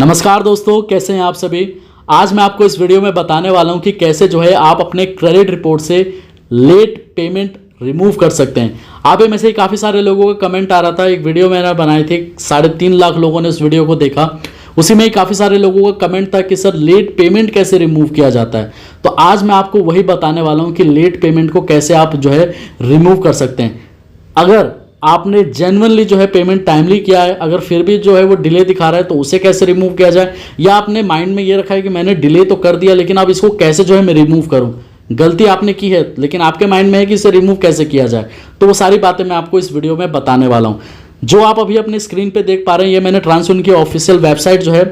नमस्कार दोस्तों, कैसे हैं आप सभी। आज मैं आपको इस वीडियो में बताने वाला हूं कि कैसे जो है आप अपने क्रेडिट रिपोर्ट से लेट पेमेंट रिमूव कर सकते हैं। आप में से ही काफ़ी सारे लोगों का कमेंट आ रहा था। एक वीडियो मैंने बनाई थी, 3.5 लाख लोगों ने उस वीडियो को देखा। उसी में ही काफ़ी सारे लोगों का कमेंट था कि सर लेट पेमेंट कैसे रिमूव किया जाता है। तो आज मैं आपको वही बताने वाला हूँ कि लेट पेमेंट को कैसे आप जो है रिमूव कर सकते हैं। अगर आपने जेन्युइनली जो है पेमेंट टाइमली किया है, अगर फिर भी जो है वो डिले दिखा रहा है तो उसे कैसे रिमूव किया जाए, या आपने माइंड में ये रखा है कि मैंने डिले तो कर दिया लेकिन अब इसको कैसे जो है मैं रिमूव करूं। गलती आपने की है लेकिन आपके माइंड में है कि इसे रिमूव कैसे किया जाए। तो वो सारी बातें मैं आपको इस वीडियो में बताने वाला हूं। जो आप अभी अपने स्क्रीन पे देख पा रहे हैं, ये मैंने ट्रांसयूनियन की ऑफिशियल वेबसाइट जो है,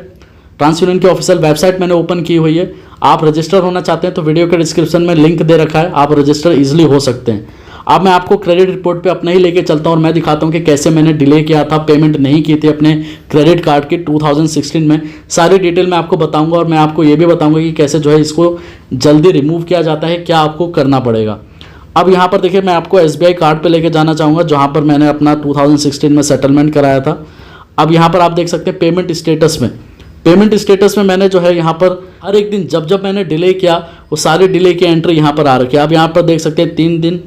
ट्रांसयूनियन की ऑफिशियल वेबसाइट मैंने ओपन की हुई है। आप रजिस्टर होना चाहते हैं तो वीडियो के डिस्क्रिप्शन में लिंक दे रखा है, आप रजिस्टर इजिली हो सकते हैं। अब मैं आपको क्रेडिट रिपोर्ट पे अपना ही लेके चलता हूं और मैं दिखाता हूं कि कैसे मैंने डिले किया था, पेमेंट नहीं की थी अपने क्रेडिट कार्ड की 2016 में। सारी डिटेल मैं आपको बताऊंगा और मैं आपको ये भी बताऊंगा कि कैसे जो है इसको जल्दी रिमूव किया जाता है, क्या आपको करना पड़ेगा। अब यहाँ पर देखिए, मैं आपको SBI कार्ड पे लेके जाना चाहूँगा जहाँ पर मैंने अपना 2016 में सेटलमेंट कराया था। अब यहाँ पर आप देख सकते हैं पेमेंट स्टेटस में मैंने जो है यहाँ पर हर एक दिन जब मैंने डिले किया वो सारे डिले की एंट्री यहाँ पर आ रखी है। अब यहाँ पर देख सकते हैं 3 दिन,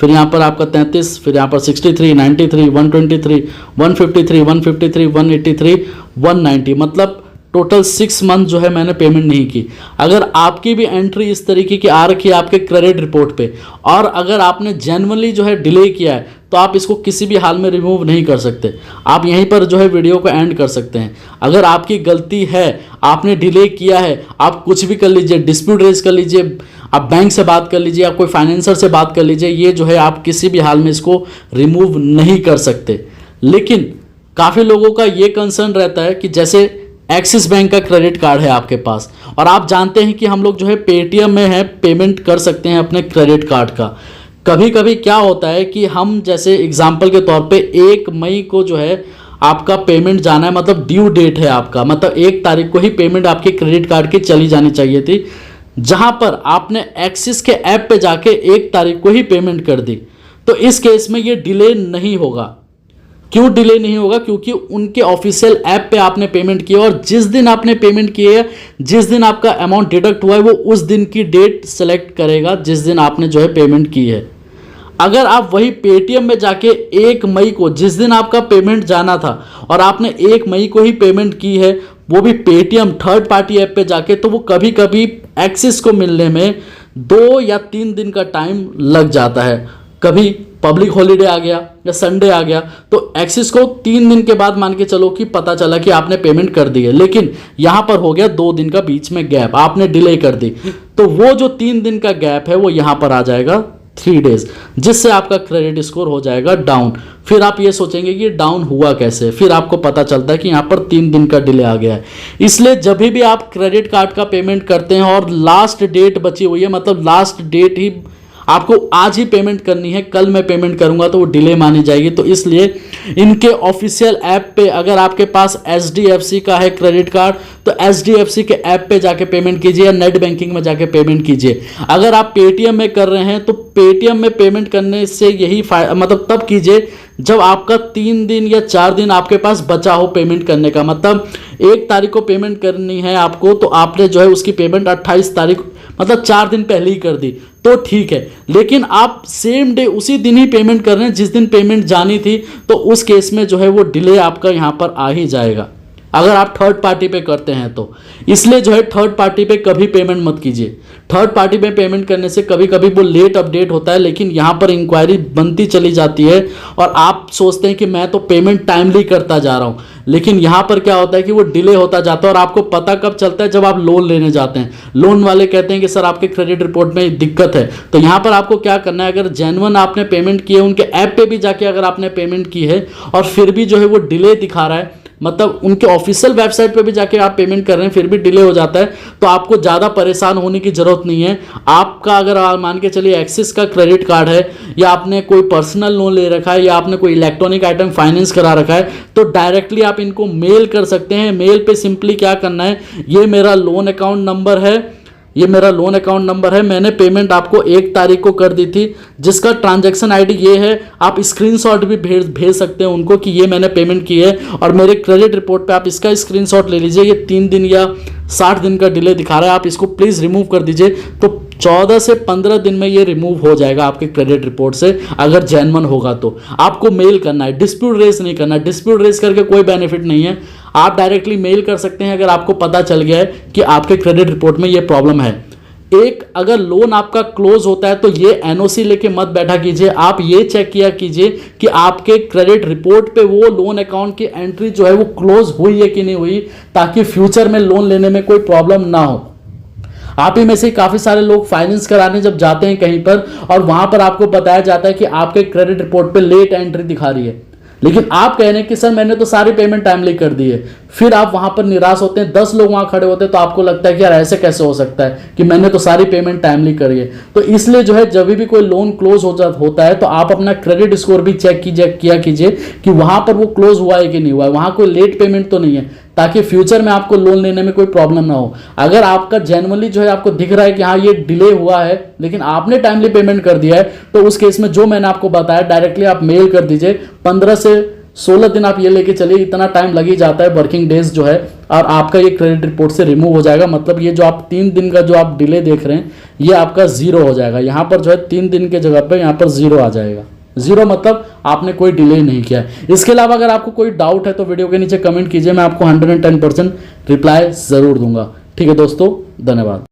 फिर यहाँ पर आपका 33, फिर यहाँ पर 63, 93, 123, 153, 153, 183, 190, मतलब टोटल 6 मंथ जो है मैंने पेमेंट नहीं की। अगर आपकी भी एंट्री इस तरीके की आ रखी है आपके क्रेडिट रिपोर्ट पे, और अगर आपने जेन्युइनली जो है डिले किया है, तो आप इसको किसी भी हाल में रिमूव नहीं कर सकते। आप यहीं पर जो है वीडियो को एंड कर सकते हैं। अगर आपकी गलती है, आपने डिले किया है, आप कुछ भी कर लीजिए, डिस्प्यूट रेज कर लीजिए, आप बैंक से बात कर लीजिए, आप कोई फाइनेंसर से बात कर लीजिए, ये जो है आप किसी भी हाल में इसको रिमूव नहीं कर सकते। लेकिन काफ़ी लोगों का ये कंसर्न रहता है कि जैसे एक्सिस बैंक का क्रेडिट कार्ड है आपके पास और आप जानते हैं कि हम लोग जो है पेटीएम में है पेमेंट कर सकते हैं अपने क्रेडिट कार्ड का। कभी कभी क्या होता है कि हम जैसे एग्जांपल के तौर पे 1 मई को जो है आपका पेमेंट जाना है, मतलब ड्यू डेट है आपका, मतलब 1 तारीख को ही पेमेंट आपके क्रेडिट कार्ड की चली जानी चाहिए थी, जहां पर आपने एक्सिस के ऐप पे जाके 1 तारीख को ही पेमेंट कर दी। तो इस केस में ये डिले नहीं होगा। क्यों डिले नहीं होगा? क्योंकि उनके ऑफिशियल ऐप पे आपने पेमेंट किया और जिस दिन आपने पेमेंट किया है, जिस दिन आपका अमाउंट डिडक्ट हुआ है, वो उस दिन की डेट सेलेक्ट करेगा जिस दिन आपने जो है पेमेंट की है। अगर आप वही पेटीएम में जाके 1 मई को, जिस दिन आपका पेमेंट जाना था और आपने 1 मई को ही पेमेंट की है, वो भी पेटीएम थर्ड पार्टी ऐप पे जाके, तो वो कभी कभी एक्सिस को मिलने में 2 या 3 दिन का टाइम लग जाता है। कभी पब्लिक हॉलीडे आ गया या संडे आ गया तो एक्सिस को 3 दिन के बाद मान के चलो कि पता चला कि आपने पेमेंट कर दी है, लेकिन यहां पर हो गया 2 दिन का बीच में गैप, आपने डिले कर दी, तो वो जो 3 दिन का गैप है वो यहां पर आ जाएगा 3 डेज, जिससे आपका क्रेडिट स्कोर हो जाएगा डाउन। फिर आप ये सोचेंगे कि डाउन हुआ कैसे, फिर आपको पता चलता है कि यहाँ पर 3 दिन का डिले आ गया है। इसलिए जब भी आप क्रेडिट कार्ड का पेमेंट करते हैं और लास्ट डेट बची हुई है, मतलब लास्ट डेट ही आपको आज ही पेमेंट करनी है, कल मैं पेमेंट करूंगा तो वो डिले मानी जाएगी। तो इसलिए इनके ऑफिशियल ऐप पे, अगर आपके पास HDFC का है क्रेडिट कार्ड तो HDFC के ऐप पे जाके पेमेंट कीजिए या नेट बैंकिंग में जाके पेमेंट कीजिए। अगर आप पेटीएम में कर रहे हैं तो पेटीएम में पेमेंट करने से यही मतलब तब कीजिए जब आपका 3 दिन या 4 दिन आपके पास बचा हो पेमेंट करने का। मतलब 1 तारीख को पेमेंट करनी है आपको, तो आपने जो है उसकी पेमेंट 28 तारीख, मतलब 4 दिन पहले ही कर दी तो ठीक है। लेकिन आप सेम डे उसी दिन ही पेमेंट कर रहे हैं जिस दिन पेमेंट जानी थी, तो उस केस में जो है वो डिले आपका यहाँ पर आ ही जाएगा अगर आप थर्ड पार्टी पे करते हैं तो। इसलिए जो है थर्ड पार्टी पे कभी पेमेंट मत कीजिए। थर्ड पार्टी पे पेमेंट करने से कभी कभी वो लेट अपडेट होता है, लेकिन यहाँ पर इंक्वायरी बनती चली जाती है और आप सोचते हैं कि मैं तो पेमेंट टाइमली करता जा रहा हूँ, लेकिन यहाँ पर क्या होता है कि वो डिले होता जाता है। और आपको पता कब चलता है? जब आप लोन लेने जाते हैं, लोन वाले कहते हैं कि सर आपके क्रेडिट रिपोर्ट में दिक्कत है। तो यहाँ पर आपको क्या करना है, अगर जेन्युइन आपने पेमेंट की है, उनके ऐप पे भी जाके अगर आपने पेमेंट की है और फिर भी जो है वो डिले दिखा रहा है, मतलब उनके ऑफिशियल वेबसाइट पे भी जाके आप पेमेंट कर रहे हैं फिर भी डिले हो जाता है, तो आपको ज़्यादा परेशान होने की ज़रूरत नहीं है। आपका अगर आप मान के चलिए एक्सिस का क्रेडिट कार्ड है, या आपने कोई पर्सनल लोन ले रखा है, या आपने कोई इलेक्ट्रॉनिक आइटम फाइनेंस करा रखा है, तो डायरेक्टली आप इनको मेल कर सकते हैं। मेल पे सिंपली क्या करना है, ये मेरा लोन अकाउंट नंबर है, ये मेरा लोन अकाउंट नंबर है, मैंने पेमेंट आपको 1 तारीख को कर दी थी, जिसका ट्रांजैक्शन आईडी ये है। आप स्क्रीनशॉट भी भेज सकते हैं उनको कि ये मैंने पेमेंट की है, और मेरे क्रेडिट रिपोर्ट पे आप इसका स्क्रीनशॉट ले लीजिए। ये 3 दिन या 60 दिन का डिले दिखा रहा है, आप इसको प्लीज़ रिमूव कर दीजिए। तो 14 से 15 दिन में ये रिमूव हो जाएगा आपके क्रेडिट रिपोर्ट से, अगर जेन्युइन होगा तो। आपको मेल करना है, डिस्प्यूट रेस नहीं करना। डिस्प्यूट रेस करके कोई बेनिफिट नहीं है। आप डायरेक्टली मेल कर सकते हैं अगर आपको पता चल गया है कि आपके क्रेडिट रिपोर्ट में ये प्रॉब्लम है। अगर लोन आपका क्लोज होता है तो ये एनओसी लेके मत बैठा कीजिए, आप ये चेक किया कीजिए कि आपके क्रेडिट रिपोर्ट पे वो लोन अकाउंट की एंट्री जो है वो क्लोज हुई है कि नहीं हुई, ताकि फ्यूचर में लोन लेने में कोई प्रॉब्लम ना हो। आप ही में से काफ़ी सारे लोग फाइनेंस कराने जब जाते हैं कहीं पर, और वहां पर आपको बताया जाता है कि आपके क्रेडिट रिपोर्ट पे लेट एंट्री दिखा रही है, लेकिन आप कह रहे हैं कि सर मैंने तो सारी पेमेंट टाइमली कर दी है। फिर आप वहां पर निराश होते हैं, 10 लोग वहां खड़े होते हैं, तो आपको लगता है कि यार ऐसे कैसे हो सकता है कि मैंने तो सारी पेमेंट टाइमली करी है। तो इसलिए जो है जब भी कोई लोन क्लोज होता है तो आप अपना क्रेडिट स्कोर भी चेक किया कीजिए कि वहां पर वो क्लोज हुआ है कि नहीं हुआ है, वहां कोई लेट पेमेंट तो नहीं है, ताकि फ्यूचर में आपको लोन लेने में कोई प्रॉब्लम ना हो। अगर आपका जेन्युइनली जो है आपको दिख रहा है कि हाँ ये डिले हुआ है लेकिन आपने टाइमली पेमेंट कर दिया है, तो उस केस में जो मैंने आपको बताया डायरेक्टली आप मेल कर दीजिए। 15 से 16 दिन आप ये लेके चलिए, इतना टाइम लग ही जाता है, वर्किंग डेज जो है, और आपका ये क्रेडिट रिपोर्ट से रिमूव हो जाएगा। मतलब ये जो आप 3 दिन का जो आप डिले देख रहे हैं ये आपका 0 हो जाएगा। यहाँ पर जो है 3 दिन के जगह पे यहाँ पर 0 आ जाएगा। 0 मतलब आपने कोई डिले नहीं किया है। इसके अलावा अगर आपको कोई डाउट है तो वीडियो के नीचे कमेंट कीजिए, मैं आपको 110% रिप्लाई जरूर दूंगा। ठीक है दोस्तों, धन्यवाद।